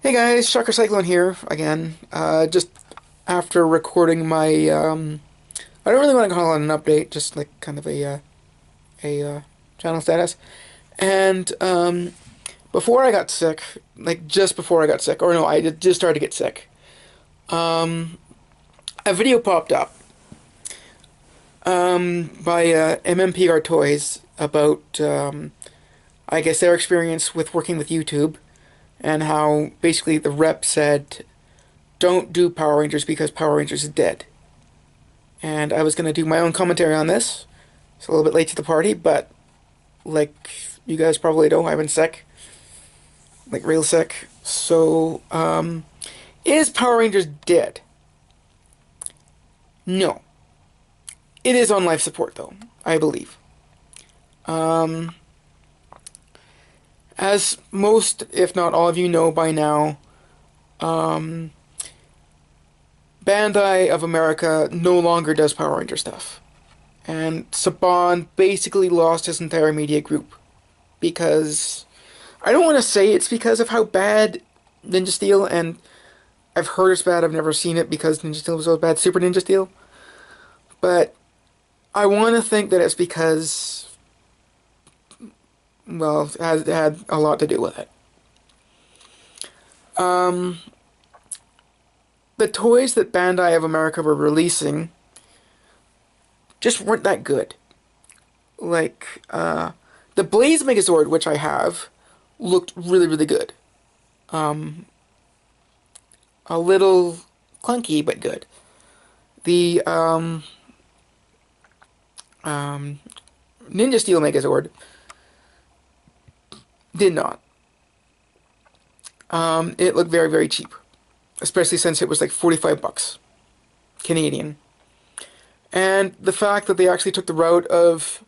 Hey guys, ShockerCyclone here again. Just after recording my I don't really want to call it an update, just like kind of a channel status. And before I got sick, like just before I got sick, or no, just started to get sick. A video popped up by MMPRToys about I guess their experience with working with YouTube and how basically the rep said don't do Power Rangers because Power Rangers is dead. And I was going to do my own commentary on this. It's a little bit late to the party, but like you guys probably know, I've been sick. Like real sick. So, is Power Rangers dead? No. It is on life support though, I believe. Um, as most, if not all of you know by now, um, Bandai of America no longer does Power Ranger stuff. And Saban basically lost his entire media group because I don't want to say it's because of how bad Ninja Steel, and I've heard it's bad, I've never seen it because Ninja Steel was so bad, Super Ninja Steel, but I want to think that it's because, well, it had a lot to do with it. Um, the toys that Bandai of America were releasing just weren't that good. Like, the Blaze Megazord, which I have, looked really, really good. Um, a little clunky, but good. The um, Ninja Steel Megazord did not. It looked very, very cheap, especially since it was like 45 bucks Canadian. And the fact that they actually took the route of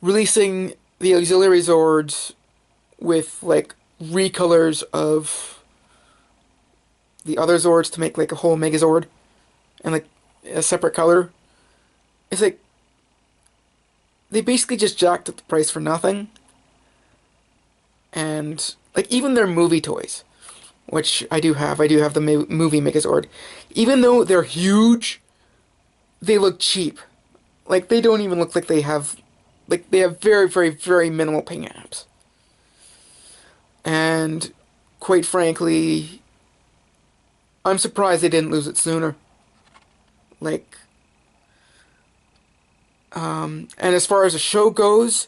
releasing the auxiliary Zords with like recolors of the other Zords to make like a whole Megazord and like a separate color. It's like they basically just jacked up the price for nothing. And like even their movie toys, which I do have the movie Megazord. Even though they're huge, they look cheap. Like they don't even look like they have very, very, very minimal paint apps. And quite frankly, I'm surprised they didn't lose it sooner. Like, and as far as the show goes,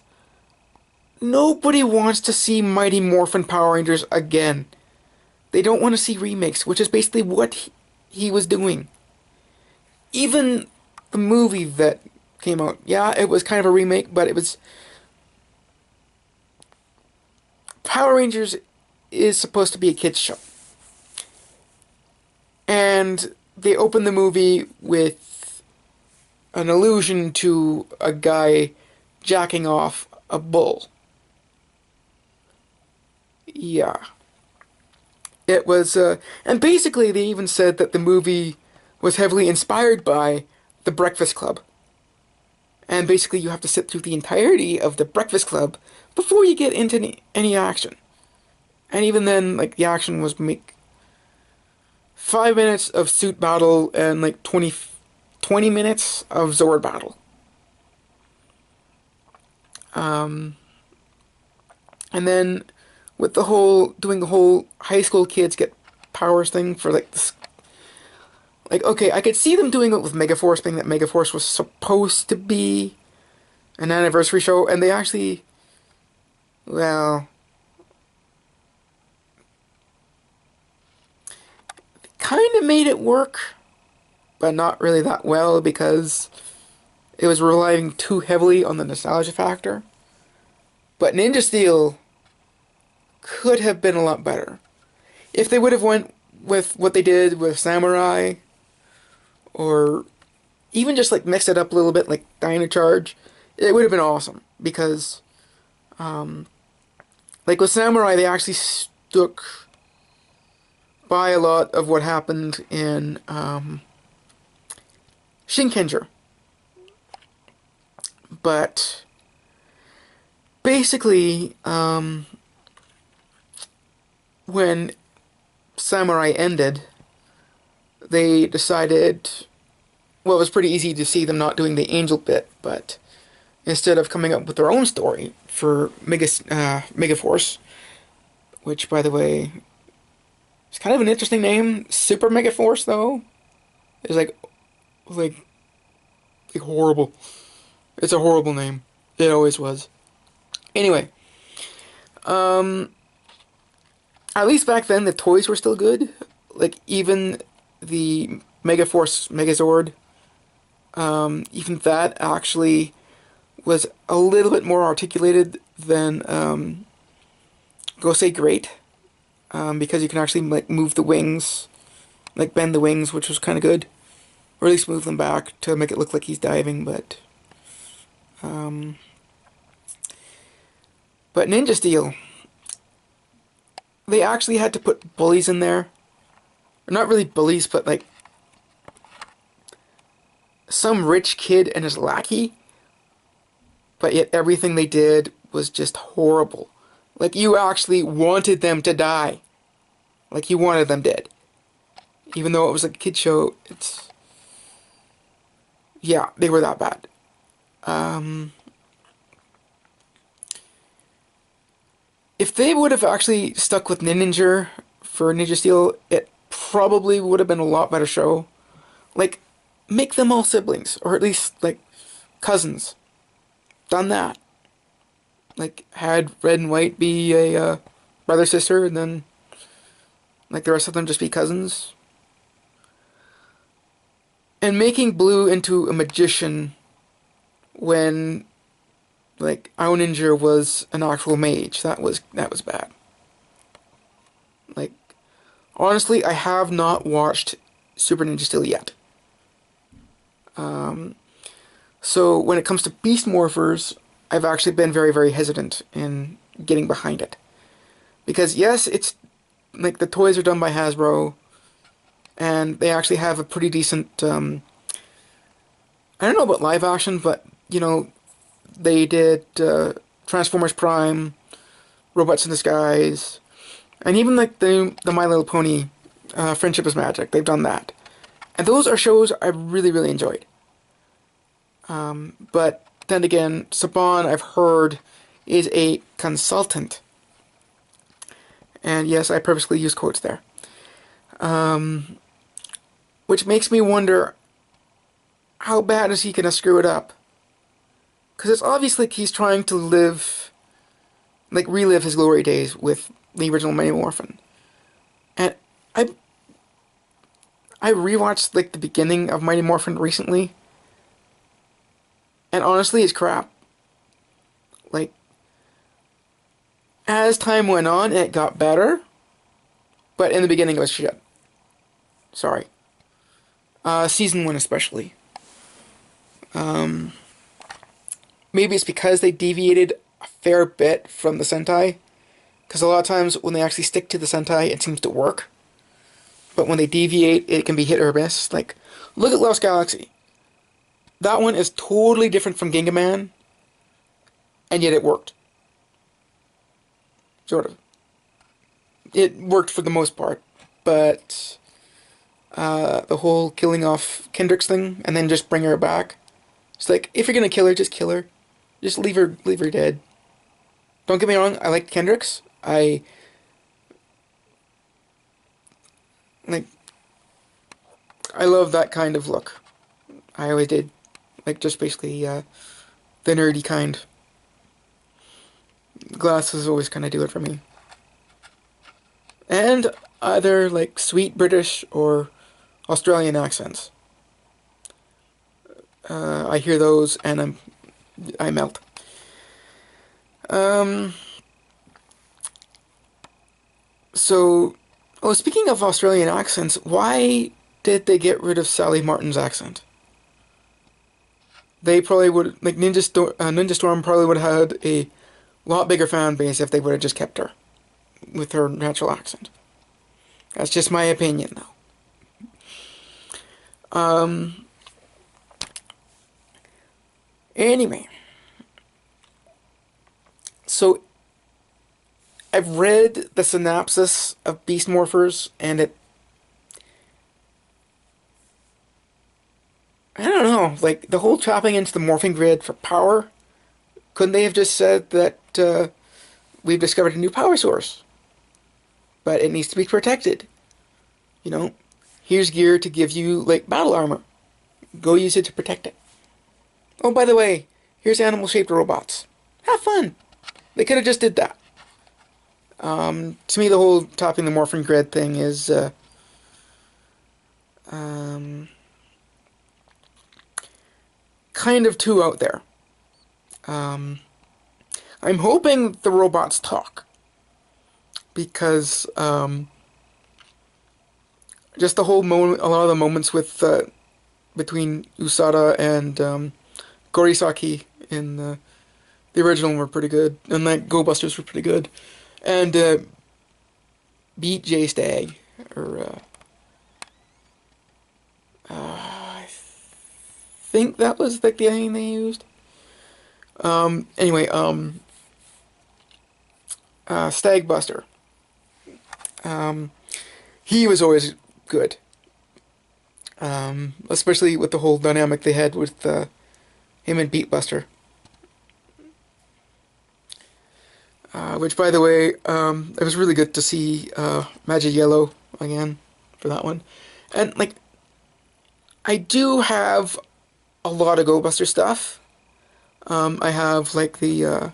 nobody wants to see Mighty Morphin Power Rangers again. They don't want to see remakes, which is basically what he was doing. Even the movie that came out, yeah, it was kind of a remake, but it was Power Rangers is supposed to be a kids show. And they open the movie with an allusion to a guy jacking off a bull. Yeah. It was, and basically they even said that the movie was heavily inspired by The Breakfast Club. And basically you have to sit through the entirety of The Breakfast Club before you get into any action. And even then, like, the action was make 5 minutes of suit battle and like 20 minutes of Zord battle. Um, and then with the whole, doing the whole high school kids get powers thing for like this, like, okay, I could see them doing it with Megaforce, being that Megaforce was supposed to be an anniversary show, and they actually, well, kind of made it work, but not really that well because it was relying too heavily on the nostalgia factor. But Ninja Steel could have been a lot better. If they would have went with what they did with Samurai, or even just like mixed it up a little bit like Dino Charge, it would have been awesome. Because, like with Samurai, they actually stuck by a lot of what happened in Shinkenger. But basically, when Samurai ended, they decided, well, it was pretty easy to see them not doing the angel bit, but instead of coming up with their own story for Megaforce, which, by the way, is kind of an interesting name. Super Megaforce, though, is like, like horrible. It's a horrible name. It always was. Anyway, um, at least back then the toys were still good. Like even the Megaforce Megazord, even that actually was a little bit more articulated than Go Say Great, because you can actually like move the wings, like bend the wings, which was kind of good, or at least move them back to make it look like he's diving. Um, but Ninja Steel, they actually had to put bullies in there. Not really bullies, but like some rich kid and his lackey. But yet everything they did was just horrible. Like you actually wanted them to die. Like you wanted them dead. Even though it was like a kid show, it's... yeah, they were that bad. If they would have actually stuck with Ninja for Ninja Steel, it probably would have been a lot better show. Like, make them all siblings, or at least, like, cousins. Done that. Like, had Red and White be a brother-sister, and then, like, the rest of them just be cousins. And making Blue into a magician when, like, our Ninja was an actual mage, that was bad. Like, honestly, I have not watched Super Ninja Steel yet. So when it comes to Beast Morphers, I've actually been very, very hesitant in getting behind it. Because yes, it's like the toys are done by Hasbro, and they actually have a pretty decent, I don't know about live action, but, you know, they did Transformers Prime, Robots in Disguise, and even like the My Little Pony Friendship is Magic. They've done that. And those are shows I really, really enjoyed. But then again, Saban, I've heard, is a consultant. And yes, I purposely use quotes there. Which makes me wonder, how bad is he going to screw it up? Because it's obviously like he's trying to relive his glory days with the original Mighty Morphin. And I rewatched like the beginning of Mighty Morphin recently, and honestly, it's crap. Like, as time went on, it got better, but in the beginning it was shit. Sorry. Season 1 especially. Maybe it's because they deviated a fair bit from the Sentai, because a lot of times when they actually stick to the Sentai, it seems to work. But when they deviate, it can be hit or miss. Like, look at Lost Galaxy. That one is totally different from Gingaman, and yet it worked. Sort of. It worked for the most part, but the whole killing off Kendricks thing, and then just bring her back. It's like, if you're gonna kill her, just kill her. Just leave her dead. Don't get me wrong, I like Kendricks. I love that kind of look. I always did. Like, just basically, the nerdy kind. Glasses always kind of do it for me. And either, like, sweet British or Australian accents. I hear those and I melt. So, speaking of Australian accents, why did they get rid of Sally Martin's accent? They probably would, like, Ninja Storm probably would have had a lot bigger fan base if they would have just kept her with her natural accent. That's just my opinion, though. Anyway, so I've read the synopsis of Beast Morphers, and I don't know, like, the whole chopping into the morphing grid for power, couldn't they have just said that, we've discovered a new power source, but it needs to be protected? You know, here's gear to give you, like, battle armor. Go use it to protect it. Oh, by the way, here's animal-shaped robots. Have fun. They could have just did that. To me, the whole topping the morphing grid thing is, kind of too out there. I'm hoping the robots talk. Because, just the whole moment, a lot of the moments with, between Usada and, Gorisaki in the original were pretty good. And, like, Go Busters were pretty good. And, Beat J Stag, or, I think that was, like, the name they used. Anyway, Stag Buster. He was always good. Especially with the whole dynamic they had with him and Beat Buster. Which, by the way, it was really good to see Magic Yellow again for that one. And, like, I do have a lot of Go Buster stuff. I have, like, and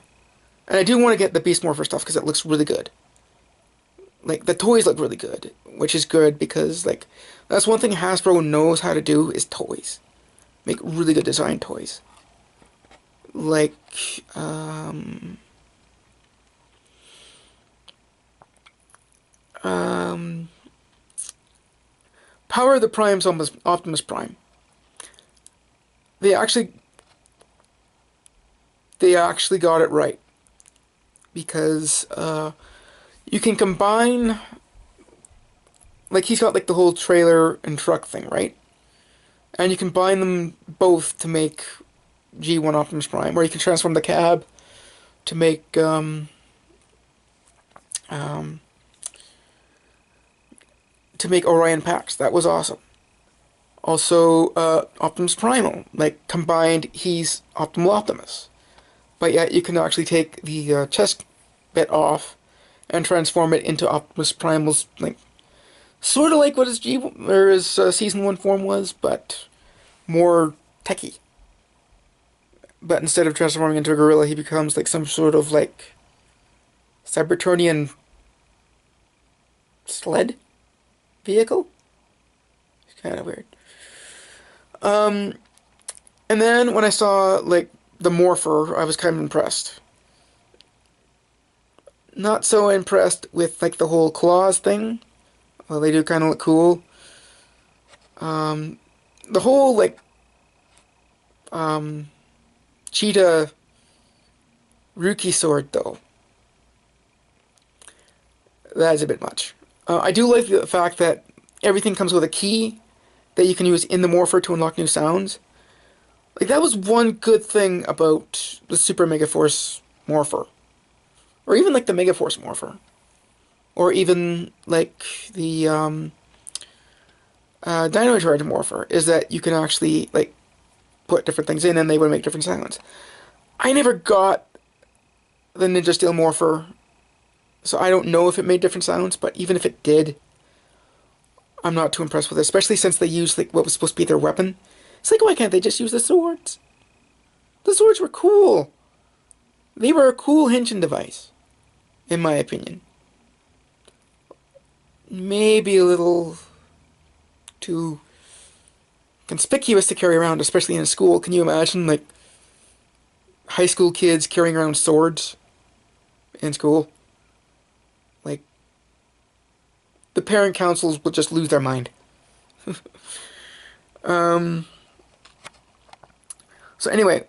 I do want to get the Beast Morpher stuff because it looks really good. Like, the toys look really good, which is good because, like, that's one thing Hasbro knows how to do is toys. Make really good design toys. Like, Power of the Prime's Optimus Prime. They actually got it right. Because, you can combine, like, he's got, like, the whole trailer and truck thing, right? And you can combine them both to make G1 Optimus Prime, or you can transform the cab to make, Orion Pax. That was awesome. Also, Optimus Primal, like, combined, he's Optimal Optimus. But yet, you can actually take the chest bit off and transform it into Optimus Primal's, like, sort of like what his Season 1 form was, but more techy. But instead of transforming into a gorilla, he becomes, like, some sort of, like, Cybertronian sled vehicle. It's kind of weird. And then when I saw, like, the Morpher, I was kind of impressed. Not so impressed with, like, the whole claws thing. Well, they do kind of look cool. The whole, like, cheetah Ruki sword, though. That is a bit much. I do like the fact that everything comes with a key that you can use in the Morpher to unlock new sounds. Like, that was one good thing about the Super Mega Force Morpher. Or even, like, the Mega Force Morpher. Or even, like, the Dino Charge Morpher, is that you can actually, like, put different things in and they would make different sounds. I never got the Ninja Steel Morpher, so I don't know if it made different sounds, but even if it did, I'm not too impressed with it, especially since they used, like, what was supposed to be their weapon. It's like, why can't they just use the swords? The swords were cool. They were a cool hinging device, in my opinion. Maybe a little too conspicuous to carry around, especially in a school. Can you imagine, like, high school kids carrying around swords in school? Like, the parent councils would just lose their mind. So anyway,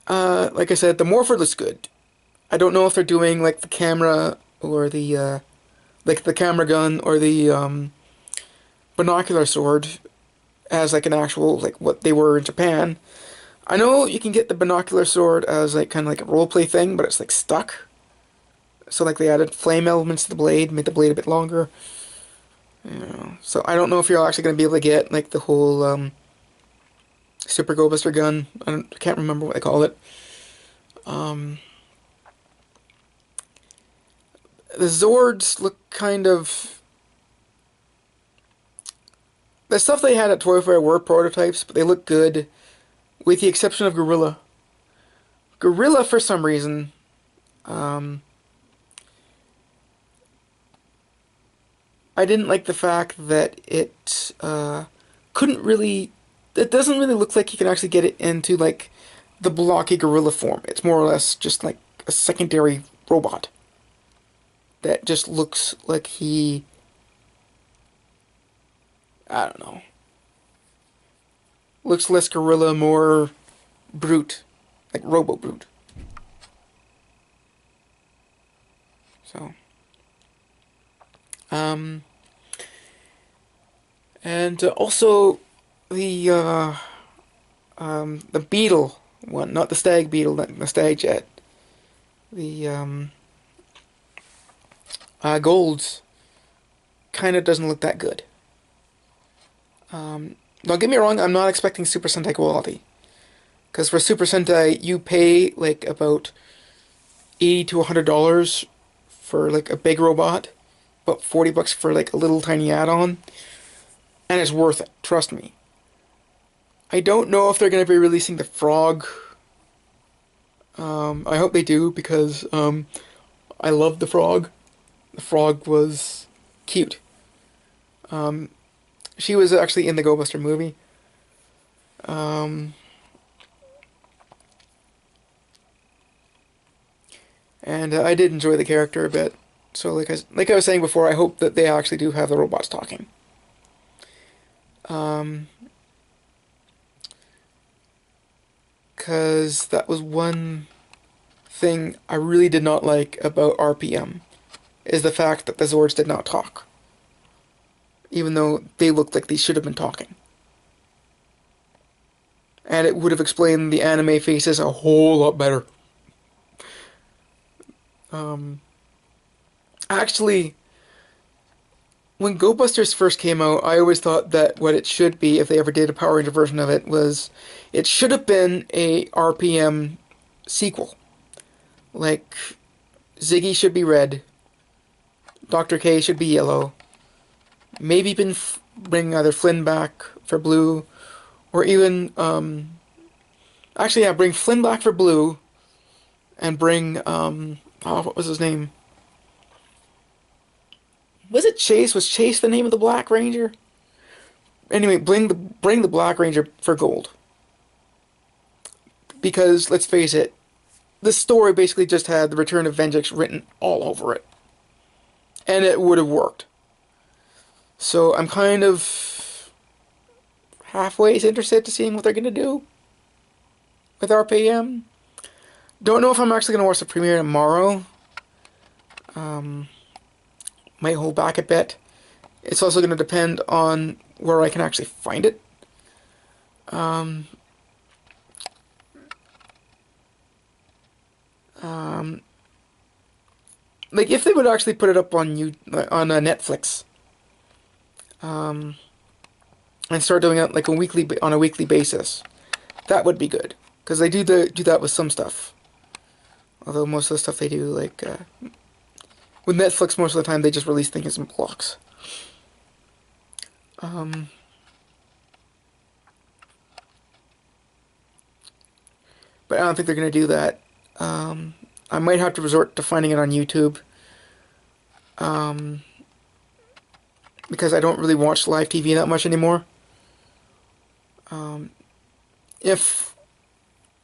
like I said, the Morpher looks good. I don't know if they're doing, like, the camera or the, like, the camera gun or the, binocular sword as, like, an actual, like, what they were in Japan. I know you can get the binocular sword as, like, kind of like a roleplay thing, but it's, like, stuck. So like they added flame elements to the blade, made the blade a bit longer. So I don't know if you're actually going to be able to get like the whole Super Go Buster gun. I can't remember what they call it. The Zords look kind of... The stuff they had at Toy Fair were prototypes, but they look good, with the exception of Gorilla. Gorilla, for some reason, I didn't like the fact that it couldn't really... It doesn't really look like you can actually get it into, like, the blocky gorilla form. It's more or less just, like, a secondary robot that just looks like he... I don't know. Looks less gorilla, more brute. Like Robo-Brute. So... And also the beetle one, not the stag beetle, the stag jet. The golds kind of doesn't look that good. Don't get me wrong, I'm not expecting Super Sentai quality, because for Super Sentai you pay like about $80 to $100 for like a big robot, but $40 for like a little tiny add-on. And it's worth it, trust me. I don't know if they're going to be releasing the frog. I hope they do, because I love the frog. The frog was cute. She was actually in the Go Buster movie. And I did enjoy the character a bit. So like I was saying before, I hope that they actually do have the robots talking. Because that was one thing I really did not like about RPM, is the fact that the Zords did not talk, even though they looked like they should have been talking. And it would have explained the anime faces a whole lot better. Actually, when Go Busters first came out, I always thought that what it should be, if they ever did a Power Ranger version of it, was it should have been a RPM sequel. Like, Ziggy should be red, Dr. K should be yellow, maybe bring either Flynn back for blue, or even, actually, yeah, bring Flynn back for blue, and bring, oh, what was his name? Was it Chase? Was Chase the name of the Black Ranger? Anyway, bring the Black Ranger for gold. Because, let's face it, this story basically just had the Return of Vengeance written all over it. And it would have worked. So I'm kind of halfway interested to seeing what they're going to do with RPM. Don't know if I'm actually going to watch the premiere tomorrow. Might hold back a bit. It's also going to depend on where I can actually find it. Like if they would actually put it up on Netflix, and start doing it like on a weekly basis, that would be good, because they do that with some stuff. Although most of the stuff they do, like with Netflix, most of the time they just release things in blocks. But I don't think they're going to do that. I might have to resort to finding it on YouTube. Because I don't really watch live TV that much anymore. If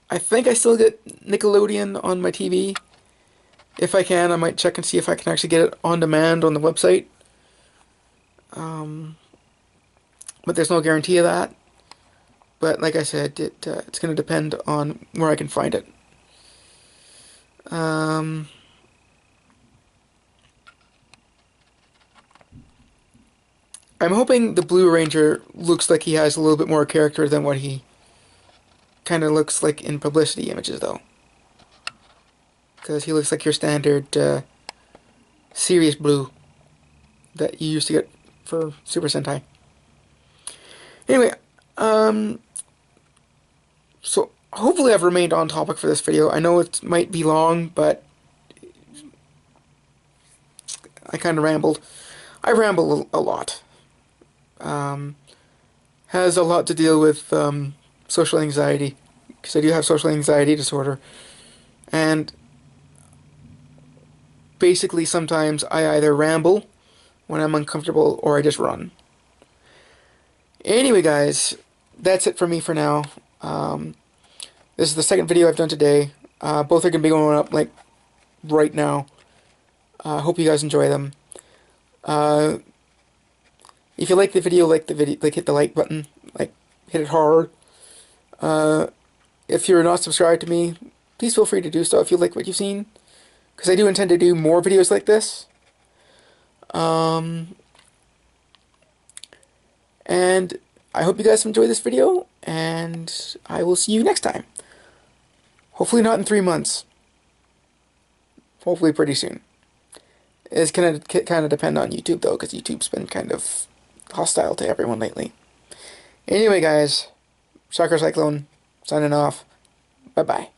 I think I still get Nickelodeon on my TV. If I can, I might check and see if I can actually get it on demand on the website. But there's no guarantee of that. But like I said, it's going to depend on where I can find it. I'm hoping the Blue Ranger looks like he has a little bit more character than what he kind of looks like in publicity images, though. Because he looks like your standard serious blue that you used to get for Super Sentai. Anyway, so hopefully I've remained on topic for this video. I know it might be long, but I kind of rambled. I ramble a lot. Has a lot to deal with social anxiety, because I do have social anxiety disorder. And basically sometimes I either ramble when I'm uncomfortable or I just run. Anyway, guys, that's it for me for now. This is the second video I've done today. Both are going to be going up like right now. Hope you guys enjoy them. If you like the video, like hit the like button, hit it hard. If you're not subscribed to me, please feel free to do so if you like what you've seen, because I do intend to do more videos like this. And I hope you guys enjoyed this video, and I will see you next time. Hopefully not in 3 months. Hopefully pretty soon. It's kind of depend on YouTube though, because YouTube's been kind of hostile to everyone lately. Anyway, guys, ShockerCyclone signing off. Bye bye.